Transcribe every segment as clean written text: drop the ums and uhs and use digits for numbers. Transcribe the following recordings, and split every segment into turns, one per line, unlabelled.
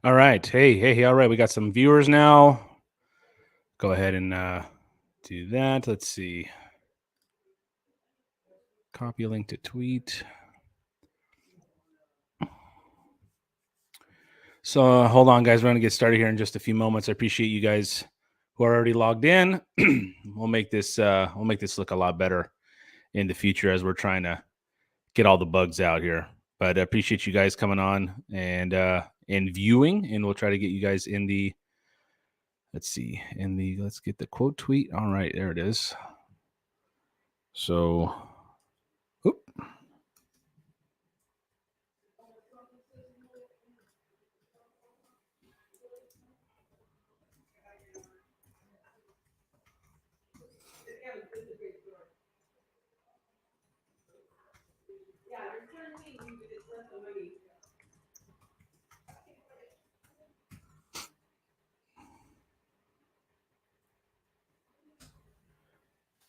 All right. Hey. All right. We got some viewers now. Go ahead and do that. Let's see. Copy link to tweet. So hold on, guys. We're going to get started here in just a few moments. I appreciate you guys who are already logged in. we'll make this look a lot better in the future as we're trying to get all the bugs out here. But I appreciate you guys coming on and viewing, and we'll try to get you guys in the let's get the quote tweet. All right, there it is. So oop.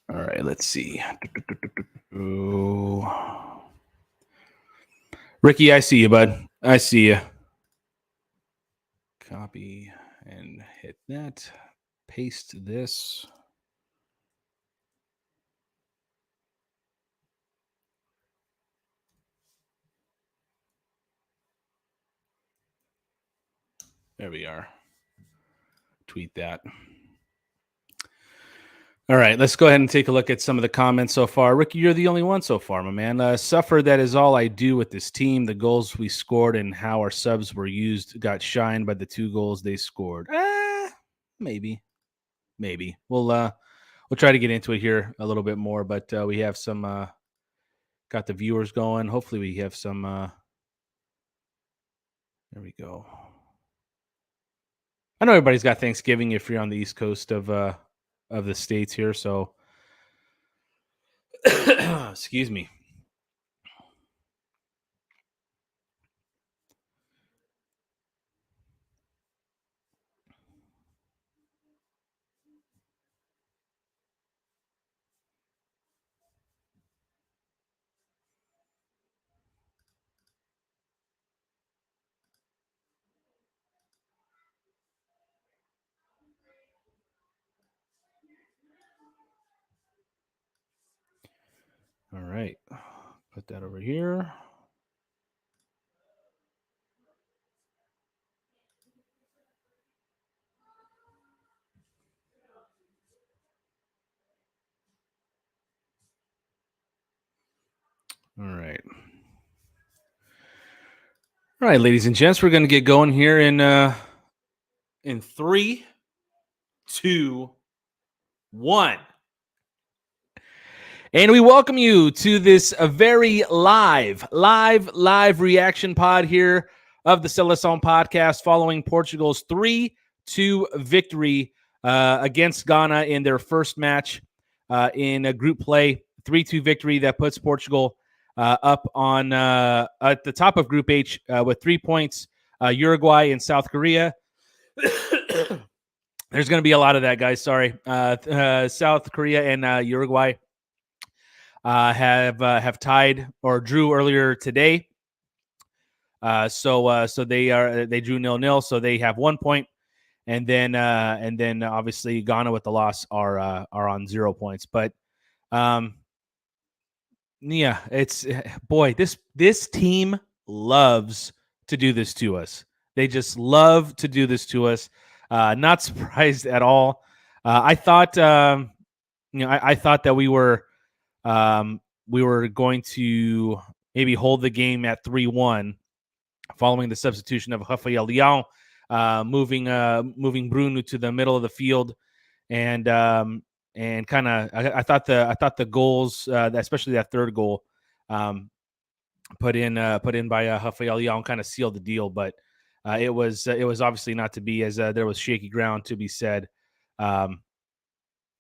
All right, let's see. Ricky, I see you, bud. I see you. Copy and hit that. Paste this. There we are. Tweet that. All right, let's go ahead and take a look at some of the comments so far. Ricky, you're the only one so far, my man. Suffer, that is all I do with this team. The goals we scored and how our subs were used got shined by the 2 goals they scored. Maybe. We'll try to get into it here a little bit more, but we have some got the viewers going. Hopefully we have some there we go. I know everybody's got Thanksgiving if you're on the East Coast of the states here, so excuse me. All right. Put that over here. All right. All right, ladies and gents, we're going to get going here in 3, 2, 1. And we welcome you to this very live reaction pod here of the Seleção podcast following Portugal's 3-2 victory against Ghana in their first match in a group play. 3-2 victory that puts Portugal up on at the top of Group H with 3 points. Uruguay and South Korea. There's going to be a lot of that, guys. Sorry. South Korea and Uruguay have tied or drew earlier today. So they drew 0-0, so they have 1 point, and then obviously Ghana with the loss are on 0 points. But yeah, it's boy, this team loves to do this to us. They just love to do this to us. Not surprised at all. I thought I thought that we were going to maybe hold the game at 3-1 following the substitution of Rafael Leão, moving Bruno to the middle of the field, and kind of I thought the goals, especially that third goal, put in by Rafael Leão, kind of sealed the deal, but it was obviously not to be, as there was shaky ground to be said.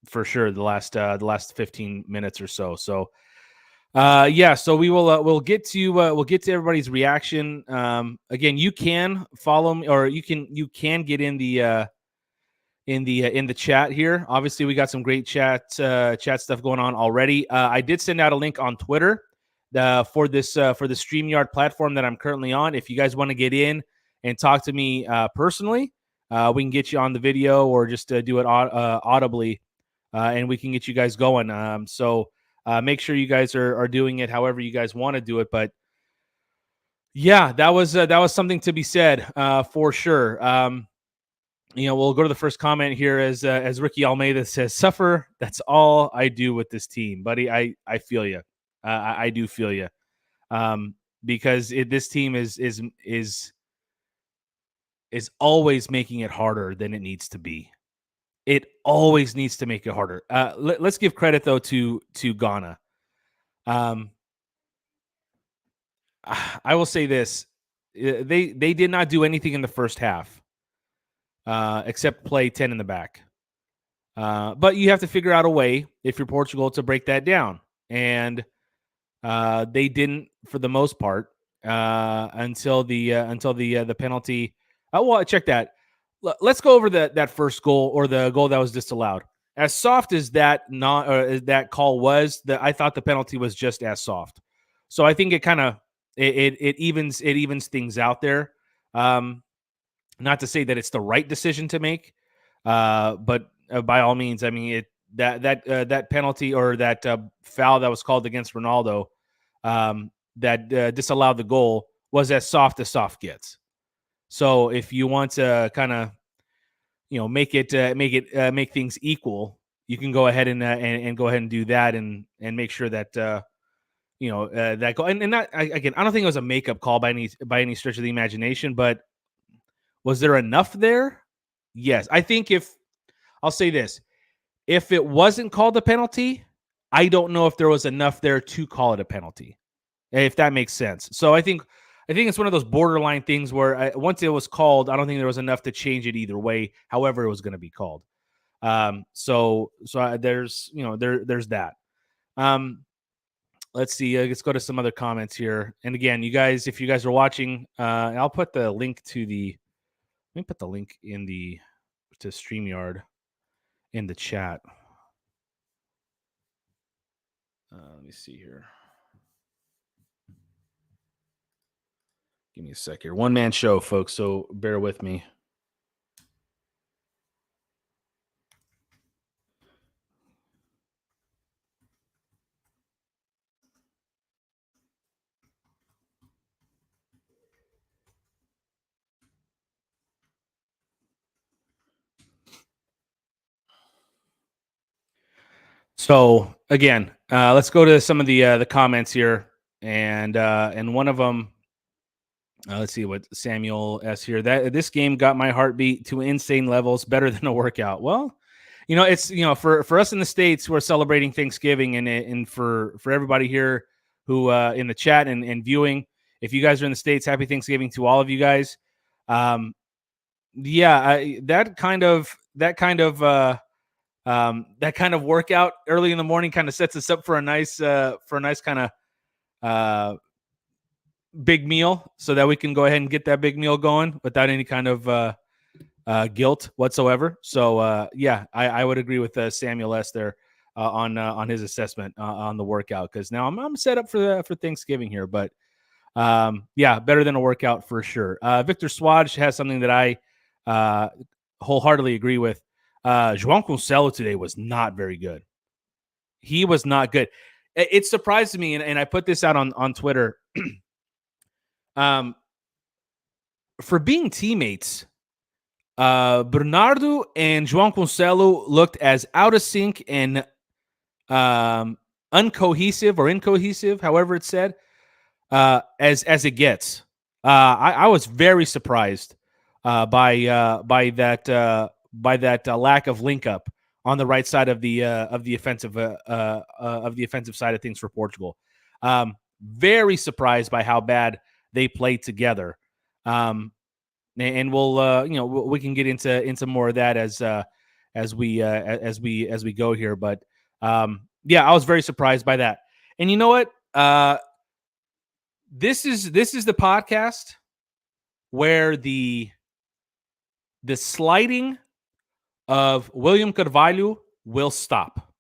For sure, the last 15 minutes or so. So, so we will we'll get to everybody's reaction. Again, you can follow me, or you can get in the chat here. Obviously, we got some great chat stuff going on already. I did send out a link on Twitter for the StreamYard platform that I'm currently on. If you guys want to get in and talk to me personally, we can get you on the video or just do it audibly, and we can get you guys going. So make sure you guys are doing it however you guys want to do it. But yeah, that was something to be said for sure. We'll go to the first comment here as Ricky Almeida says, "Suffer. That's all I do with this team, buddy. I feel you. I do feel you. Because this team is always making it harder than it needs to be. It always needs to make it harder. Let's give credit though to Ghana. I will say this: they did not do anything in the first half, except play 10 in the back. But you have to figure out a way, if you're Portugal, to break that down, and they didn't for the most part until the penalty. Well, check that. Let's go over that first goal, or the goal that was disallowed. As soft as that call was, I thought the penalty was just as soft. So I think it kind of it evens things out there. Not to say that it's the right decision to make, but by all means, I mean that penalty, or that foul that was called against Ronaldo, that disallowed the goal, was as soft gets. So if you want to kind of make things equal, you can go ahead and go ahead and do that, and make sure that that goal, and not, again, I don't think it was a makeup call by any stretch of the imagination, but was there enough there? Yes. I think I'll say this, if it wasn't called a penalty, I don't know if there was enough there to call it a penalty, if that makes sense. So I think it's one of those borderline things where once it was called, I don't think there was enough to change it either way, however it was going to be called. So there's there's that. Let's see. Let's go to some other comments here. And again, you guys, if you guys are watching, I'll put the link to let me put the link to StreamYard in the chat. Let me see here. Give me a sec here. One man show, folks, so bear with me. So again, let's go to some of the comments here, and one of them. Let's see what Samuel S here. This game got my heartbeat to insane levels, better than a workout. Well, it's for us in the States who are celebrating Thanksgiving, and for everybody here who in the chat and viewing, if you guys are in the States, happy Thanksgiving to all of you guys. That kind of workout early in the morning kind of sets us up for a nice kind of big meal, so that we can go ahead and get that big meal going without any kind of guilt whatsoever. So I would agree with Samuel S there on his assessment on the workout, because now I'm set up for Thanksgiving here. But better than a workout for sure. Victor Swaj has something that I wholeheartedly agree with. João Cancelo today was not very good. He was not good. It surprised me, and I put this out on Twitter. For being teammates, Bernardo and João Cancelo looked as out of sync and uncohesive or incohesive, however it's said, as it gets. I was very surprised by that lack of link up on the right side of the offensive side of things for Portugal. Very surprised by how bad they played together. And we'll we can get into more of that as we go here. But I was very surprised by that. And you know what? This is the podcast where the sliding of William Carvalho will stop.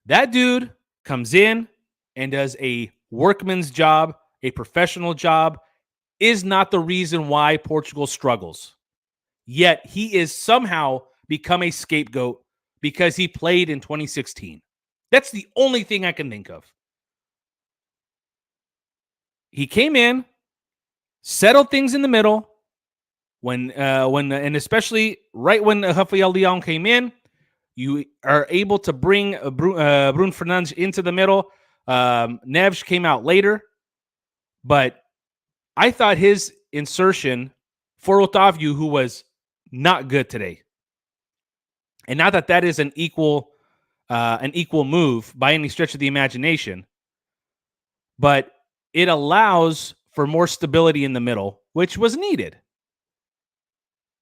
That dude comes in and does a workman's job, a professional job, is not the reason why Portugal struggles. Yet he is somehow become a scapegoat because he played in 2016. That's the only thing I can think of. He came in, settled things in the middle, and especially right when Rafael Leão came in, you are able to bring Bruno Fernandes into the middle. Neves came out later, but I thought his insertion for Otavio, who was not good today, and not that is an equal move by any stretch of the imagination, but it allows for more stability in the middle, which was needed.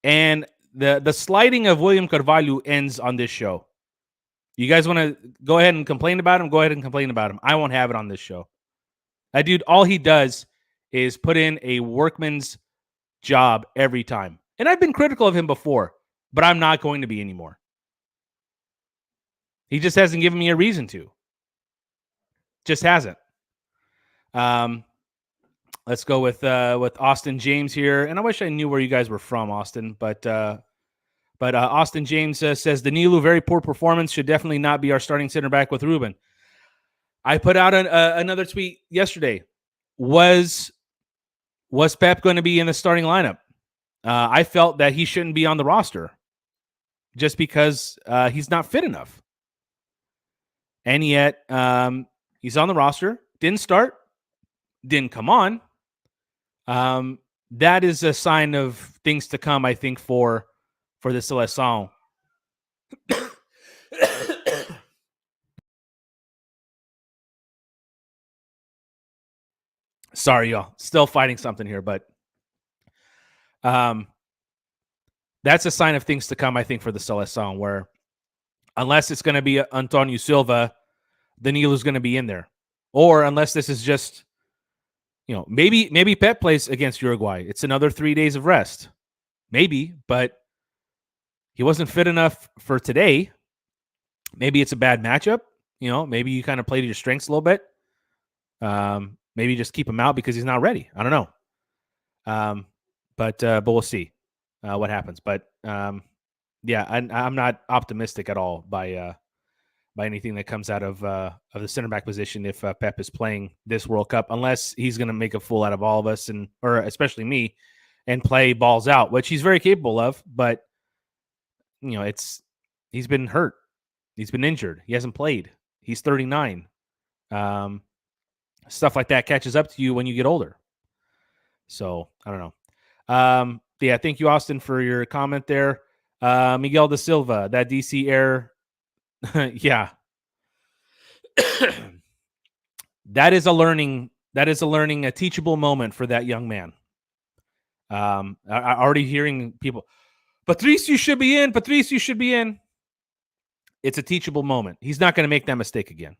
And the sliding of William Carvalho ends on this show. You guys want to go ahead and complain about him? Go ahead and complain about him. I won't have it on this show. That dude, all he does is put in a workman's job every time. And I've been critical of him before, but I'm not going to be anymore. He just hasn't given me a reason to. Just hasn't. Let's go with Austin James here. And I wish I knew where you guys were from, Austin, but Austin James says Danilo, very poor performance, should definitely not be our starting center back with Ruben. I put out another tweet yesterday. Was Pep going to be in the starting lineup? I felt that he shouldn't be on the roster just because he's not fit enough. And yet he's on the roster, didn't start, didn't come on. That is a sign of things to come, I think, for the Seleção. Sorry, y'all. Still fighting something here, but that's a sign of things to come, I think, for the Seleção, where unless it's going to be Antonio Silva, Danilo's going to be in there. Or unless this is just, maybe Pep plays against Uruguay. It's another 3 days of rest. Maybe, but he wasn't fit enough for today. Maybe it's a bad matchup. Maybe you kind of play to your strengths a little bit. Maybe just keep him out because he's not ready. I don't know. But we'll see what happens. But yeah, I'm not optimistic at all by anything that comes out of the center back position if Pep is playing this World Cup, unless he's going to make a fool out of all of us or especially me and play balls out, which he's very capable of. But he's been hurt. He's been injured. He hasn't played. He's 39. Stuff like that catches up to you when you get older. So I don't know. Yeah, thank you, Austin, for your comment there. Miguel da Silva, that DC error. Yeah. That is a teachable moment for that young man. I already hearing people, Patricio should be in. It's a teachable moment. He's not going to make that mistake again.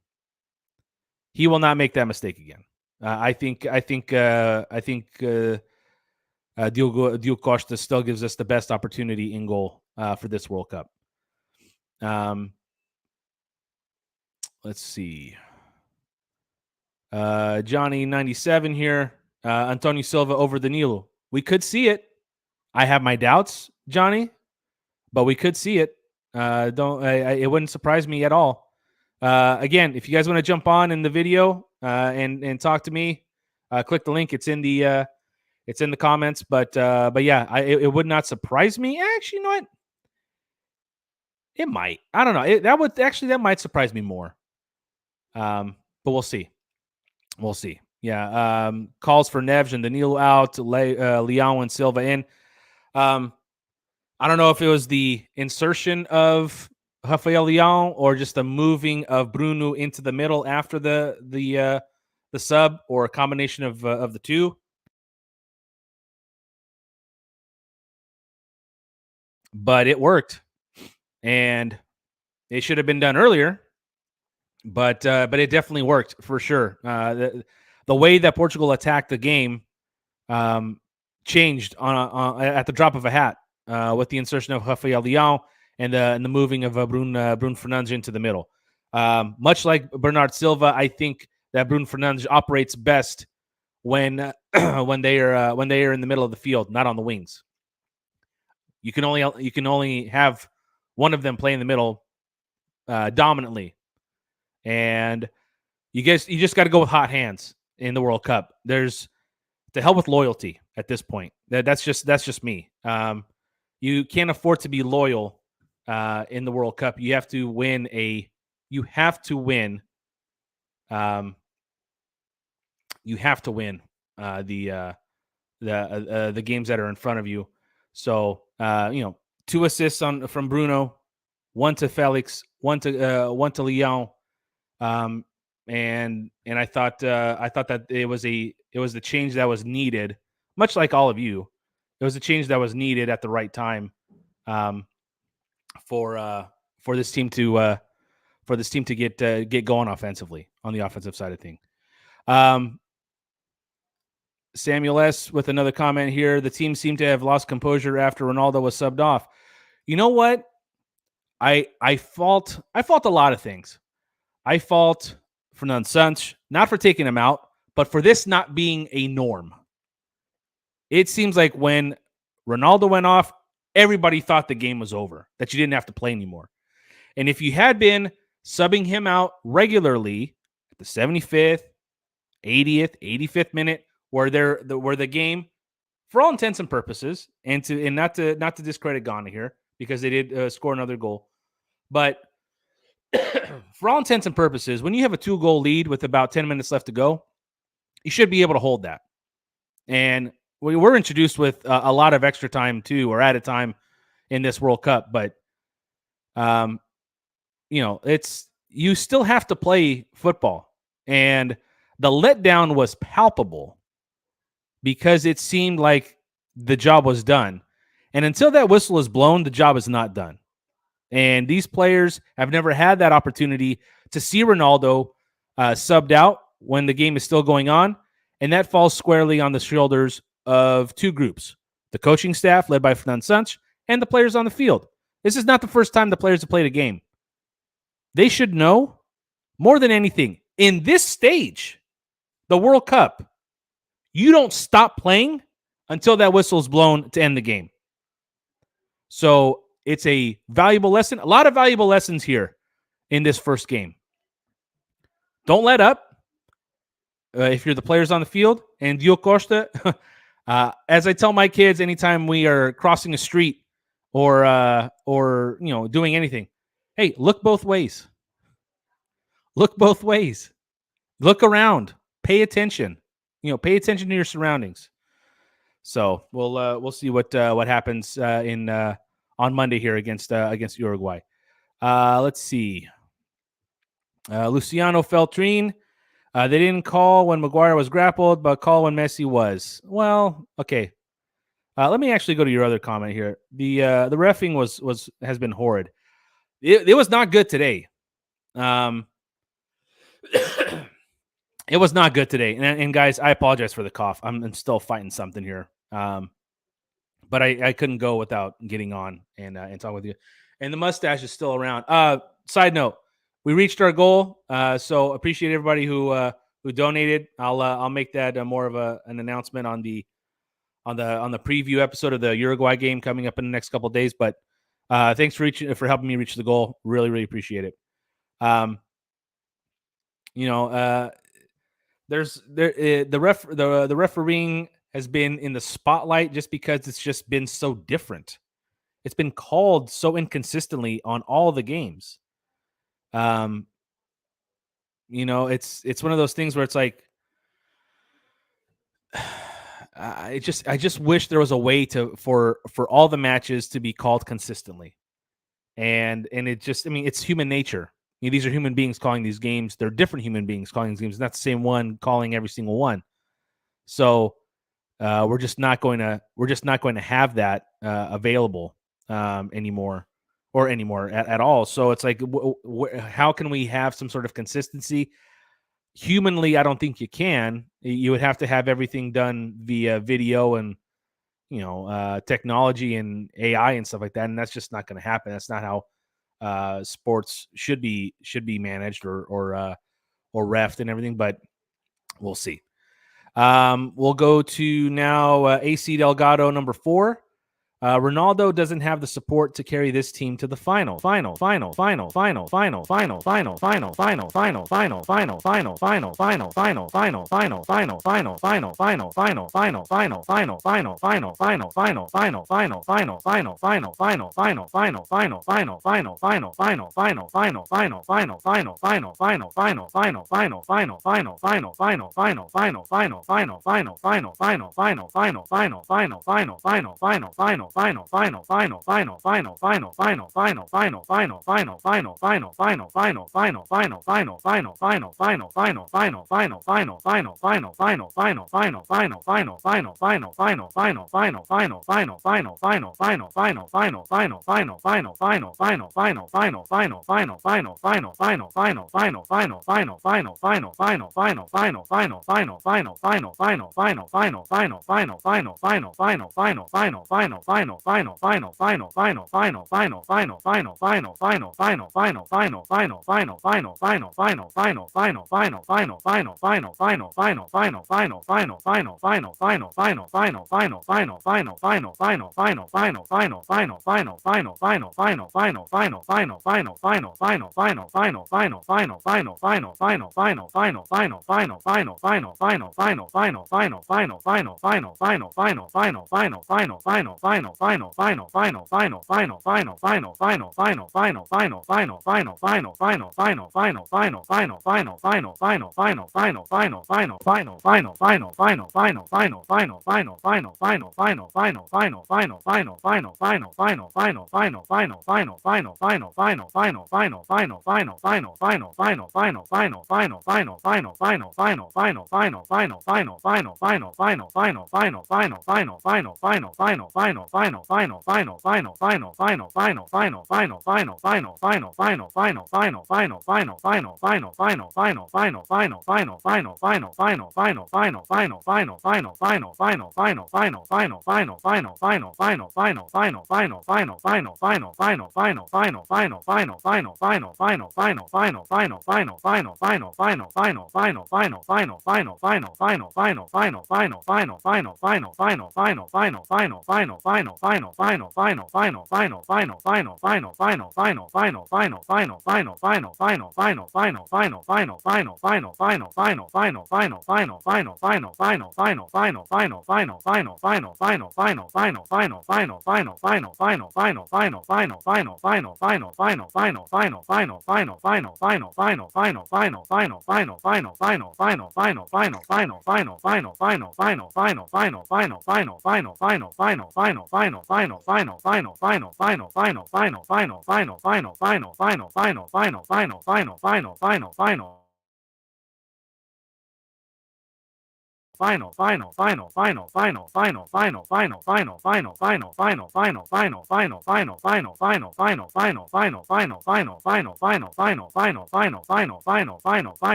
He will not make that mistake again. I think Diogo Costa still gives us the best opportunity in goal for this World Cup. Let's see. Johnny 97 here. Antonio Silva over Danilo. We could see it. I have my doubts, Johnny, but we could see it. It wouldn't surprise me at all. Again, if you guys want to jump on in the video and talk to me, click the link. It's in the comments. But yeah, it would not surprise me. Actually, you know what? It might. I don't know. That might surprise me more. But we'll see. We'll see. Yeah. Calls for Neves and Danilo out, Leão and Silva in. I don't know if it was the insertion of Rafael Leão or just the moving of Bruno into the middle after the sub, or a combination of the two. But it worked, and it should have been done earlier. But it definitely worked for sure. The way that Portugal attacked the game changed at the drop of a hat with the insertion of Rafael Leão and the moving of Bruno Fernandes into the middle. Much like Bernard Silva, I think that Bruno Fernandes operates best when when they are in the middle of the field, not on the wings. You can only have one of them play in the middle dominantly, and you just got to go with hot hands in the World Cup. There's to hell with loyalty at this point. That's just me. You can't afford to be loyal in the World Cup. You have to win You have to win. You have to win the games that are in front of you. So 2 assists from Bruno, 1 to Felix, 1 to Leon. And I thought that it was the change that was needed, much like all of you. It was a change that was needed at the right time for this team to get going offensively on the offensive side of things. Samuel S. with another comment here. The team seemed to have lost composure after Ronaldo was subbed off. You know what? I fault a lot of things. I fault Fernand Santos, not for taking him out, but for this not being a norm. It seems like when Ronaldo went off, everybody thought the game was over, that you didn't have to play anymore. And if you had been subbing him out regularly at the 75th, 80th, 85th minute, where the game, for all intents and purposes, and not to discredit Ghana here because they did score another goal, but for all intents and purposes, when you have a 2-goal lead with about 10 minutes left to go, you should be able to hold that. And we were introduced with a lot of extra time too, or added time in this World Cup, but you still have to play football, and the letdown was palpable because it seemed like the job was done. And until that whistle is blown, the job is not done. And these players have never had that opportunity to see Ronaldo subbed out when the game is still going on. And that falls squarely on the shoulders of 2 groups: the coaching staff led by Fernand Santos and the players on the field. This is not the first time the players have played a game. They should know more than anything in this stage, the World Cup, you don't stop playing until that whistle is blown to end the game. So it's a valuable lesson. A lot of valuable lessons here in this first game. Don't let up if you're the players on the field. And Diogo Costa, as I tell my kids anytime we are crossing a street or doing anything, hey, look both ways. Look both ways. Look around. Pay attention. Pay attention to your surroundings. So we'll see what happens on Monday here against Uruguay. Let's see. Luciano Feltrin. They didn't call when Maguire was grappled, but call when Messi was. Well, okay. Let me actually go to your other comment here. The reffing has been horrid. It was not good today. It was not good today. And guys, I apologize for the cough. I'm still fighting something here. But I couldn't go without getting on and talk with you. And the mustache is still around. Side note, we reached our goal. So appreciate everybody who donated. I'll make that more of an announcement on the preview episode of the Uruguay game coming up in the next couple of days. But thanks for helping me reach the goal. Really, really appreciate it. The refereeing has been in the spotlight just because it's just been so different. It's been called so inconsistently on all the games. It's one of those things where it's like, I just wish there was a way for all the matches to be called consistently. And it just, it's human nature. These are human beings calling these games. They're different human beings calling these games, not the same one calling every single one. So we're just not going to have that available anymore at all. So it's like, how can we have some sort of consistency? Humanly, I don't think you can. You would have to have everything done via video and technology and AI and stuff like that, and that's just not going to happen. That's not how sports should be managed or refed and everything. But we'll see. We'll go to now AC Delgado, number 4. Ronaldo doesn't have the support to carry this team to the final.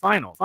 final